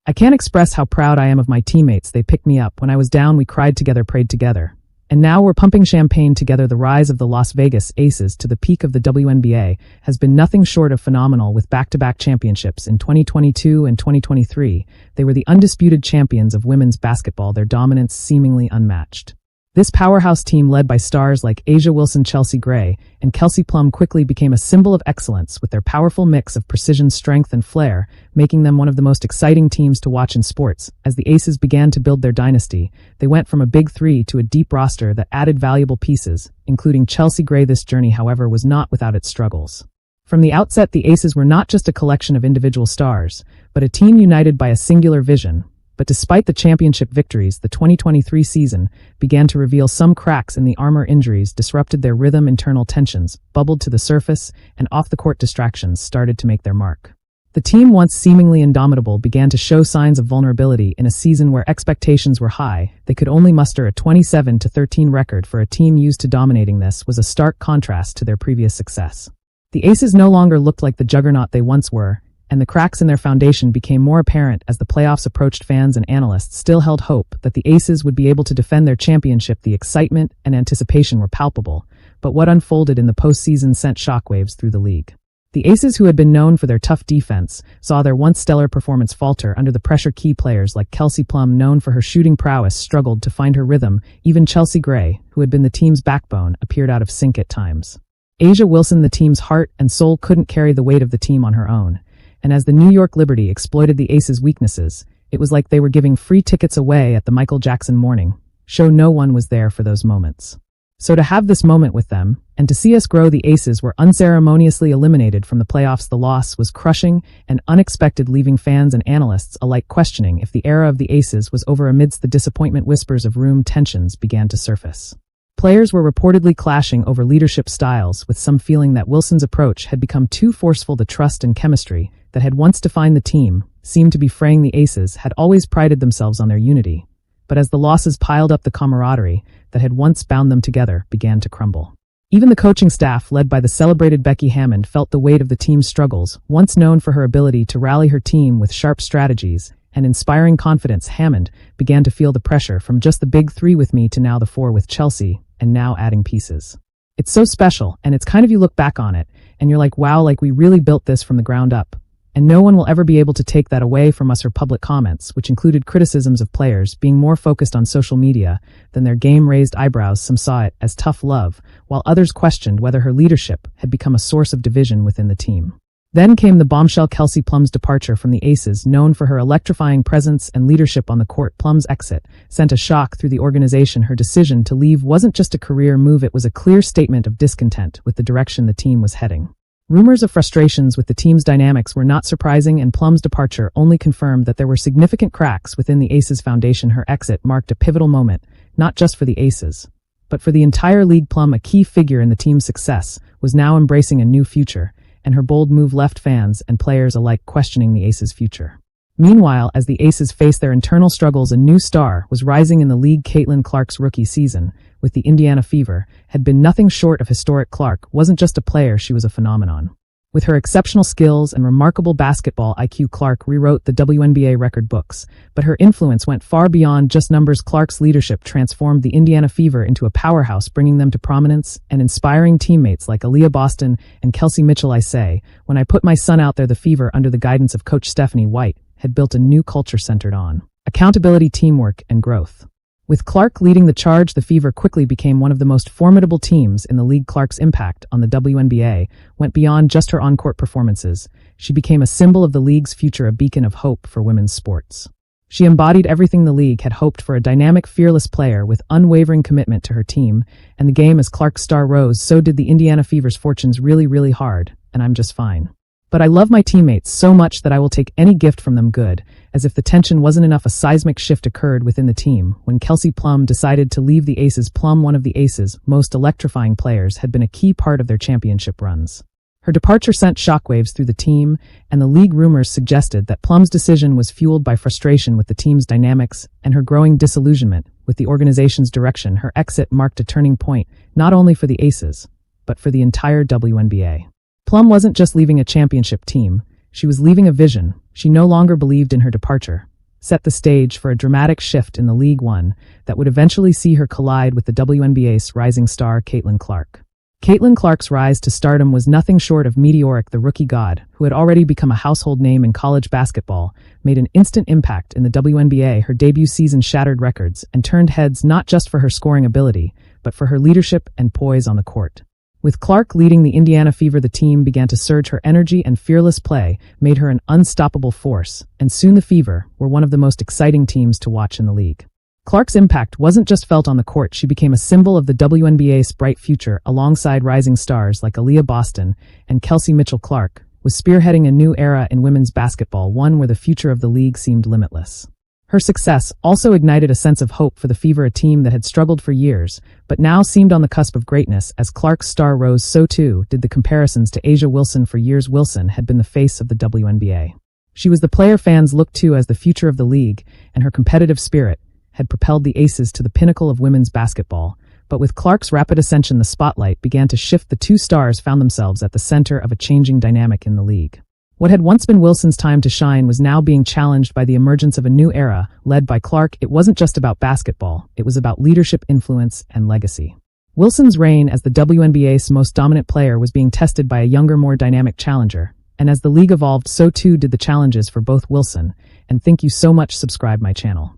I can't express how proud I am of my teammates. They picked me up. When I was down, we cried together, prayed together. And now we're pumping champagne together. The rise of the Las Vegas Aces to the peak of the WNBA has been nothing short of phenomenal, with back-to-back championships in 2022 and 2023. They were the undisputed champions of women's basketball, their dominance seemingly unmatched. This powerhouse team, led by stars like A'ja Wilson, Chelsea Gray, and Kelsey Plum, quickly became a symbol of excellence with their powerful mix of precision, strength, and flair, making them one of the most exciting teams to watch in sports. As the Aces began to build their dynasty, they went from a big three to a deep roster that added valuable pieces, including Chelsea Gray. This journey, however, was not without its struggles. From the outset, the Aces were not just a collection of individual stars, but a team united by a singular vision. But despite the championship victories, the 2023 season began to reveal some cracks in the armor. Injuries disrupted their rhythm, internal tensions bubbled to the surface, and off-the-court distractions started to make their mark. The team, once seemingly indomitable, began to show signs of vulnerability in a season where expectations were high. They could only muster a 27-13 record for a team used to dominating. This was a stark contrast to their previous success. The Aces no longer looked like the juggernaut they once were, and the cracks in their foundation became more apparent as the playoffs approached. Fans and analysts still held hope that the Aces would be able to defend their championship. The excitement and anticipation were palpable, but what unfolded in the postseason sent shockwaves through the league. The Aces, who had been known for their tough defense, saw their once stellar performance falter under the pressure. Key players like Kelsey Plum, known for her shooting prowess, struggled to find her rhythm. Even Chelsea Gray, who had been the team's backbone, appeared out of sync at times. A'ja Wilson, the team's heart and soul, couldn't carry the weight of the team on her own. And as the New York Liberty exploited the Aces' weaknesses, it was like they were giving free tickets away at the Michael Jackson morning show. No one was there for those moments. So to have this moment with them, and to see us grow, the Aces were unceremoniously eliminated from the playoffs. The loss was crushing and unexpected, leaving fans and analysts alike questioning if the era of the Aces was over. Amidst the disappointment, whispers of room tensions began to surface. Players were reportedly clashing over leadership styles, with some feeling that Wilson's approach had become too forceful. The trust and chemistry that had once defined the team seemed to be fraying. The Aces had always prided themselves on their unity, but as the losses piled up, the camaraderie that had once bound them together began to crumble. Even the coaching staff, led by the celebrated Becky Hammond, felt the weight of the team's struggles. Once known for her ability to rally her team with sharp strategies and inspiring confidence, Hammond began to feel the pressure from just the big three with me to now the four with Chelsea, and now adding pieces. It's so special, and it's kind of, you look back on it and you're like, wow, like we really built this from the ground up. And no one will ever be able to take that away from us. Her public comments, which included criticisms of players being more focused on social media than their game, raised eyebrows. Some saw it as tough love, while others questioned whether her leadership had become a source of division within the team. Then came the bombshell: Kelsey Plum's departure from the Aces. Known for her electrifying presence and leadership on the court, Plum's exit sent a shock through the organization. Her decision to leave wasn't just a career move, it was a clear statement of discontent with the direction the team was heading. Rumors of frustrations with the team's dynamics were not surprising, and Plum's departure only confirmed that there were significant cracks within the Aces' foundation. Her exit marked a pivotal moment, not just for the Aces, but for the entire league. Plum, a key figure in the team's success, was now embracing a new future, and her bold move left fans and players alike questioning the Aces' future. Meanwhile, as the Aces faced their internal struggles, a new star was rising in the league. Caitlin Clark's rookie season with the Indiana Fever had been nothing short of historic. Clark wasn't just a player, she was a phenomenon. With her exceptional skills and remarkable basketball IQ, Clark rewrote the WNBA record books, but her influence went far beyond just numbers. Clark's leadership transformed the Indiana Fever into a powerhouse, bringing them to prominence and inspiring teammates like Aaliyah Boston and Kelsey Mitchell. I say, when I put my son out there, the Fever, under the guidance of coach Stephanie White, had built a new culture centered on accountability, teamwork, and growth. With Clark leading the charge, the Fever quickly became one of the most formidable teams in the league. Clark's impact on the WNBA went beyond just her on-court performances. She became a symbol of the league's future, a beacon of hope for women's sports. She embodied everything the league had hoped for: a dynamic, fearless player with unwavering commitment to her team and the game. As Clark's star rose, so did the Indiana Fever's fortunes. Really hard, and I'm just fine. But I love my teammates so much that I will take any gift from them. Good. As if the tension wasn't enough, a seismic shift occurred within the team when Kelsey Plum decided to leave the Aces. Plum, one of the Aces' most electrifying players, had been a key part of their championship runs. Her departure sent shockwaves through the team, and the league. Rumors suggested that Plum's decision was fueled by frustration with the team's dynamics and her growing disillusionment with the organization's direction. Her exit marked a turning point, not only for the Aces, but for the entire WNBA. Plum wasn't just leaving a championship team, she was leaving a vision. She no longer believed in her departure, set the stage for a dramatic shift in the League One that would eventually see her collide with the WNBA's rising star Caitlin Clark. Caitlin Clark's rise to stardom was nothing short of meteoric. The rookie god, who had already become a household name in college basketball, made an instant impact in the WNBA. Her debut season shattered records and turned heads not just for her scoring ability, but for her leadership and poise on the court. With Clark leading the Indiana Fever, the team began to surge. Her energy and fearless play made her an unstoppable force, and soon the Fever were one of the most exciting teams to watch in the league. Clark's impact wasn't just felt on the court. She became a symbol of the WNBA's bright future. Alongside rising stars like Aaliyah Boston and Kelsey Clark, was spearheading a new era in women's basketball, one where the future of the league seemed limitless. Her success also ignited a sense of hope for the Fever, a team that had struggled for years, but now seemed on the cusp of greatness. As Clark's star rose, so too did the comparisons to A'ja Wilson. For years, Wilson had been the face of the WNBA. She was the player fans looked to as the future of the league, and her competitive spirit had propelled the Aces to the pinnacle of women's basketball. But with Clark's rapid ascension, the spotlight began to shift. The two stars found themselves at the center of a changing dynamic in the league. What had once been Wilson's time to shine was now being challenged by the emergence of a new era, led by Clark. It wasn't just about basketball, it was about leadership, influence, and legacy. Wilson's reign as the WNBA's most dominant player was being tested by a younger, more dynamic challenger, and as the league evolved, so too did the challenges for both Wilson. And thank you so much. Subscribe my channel.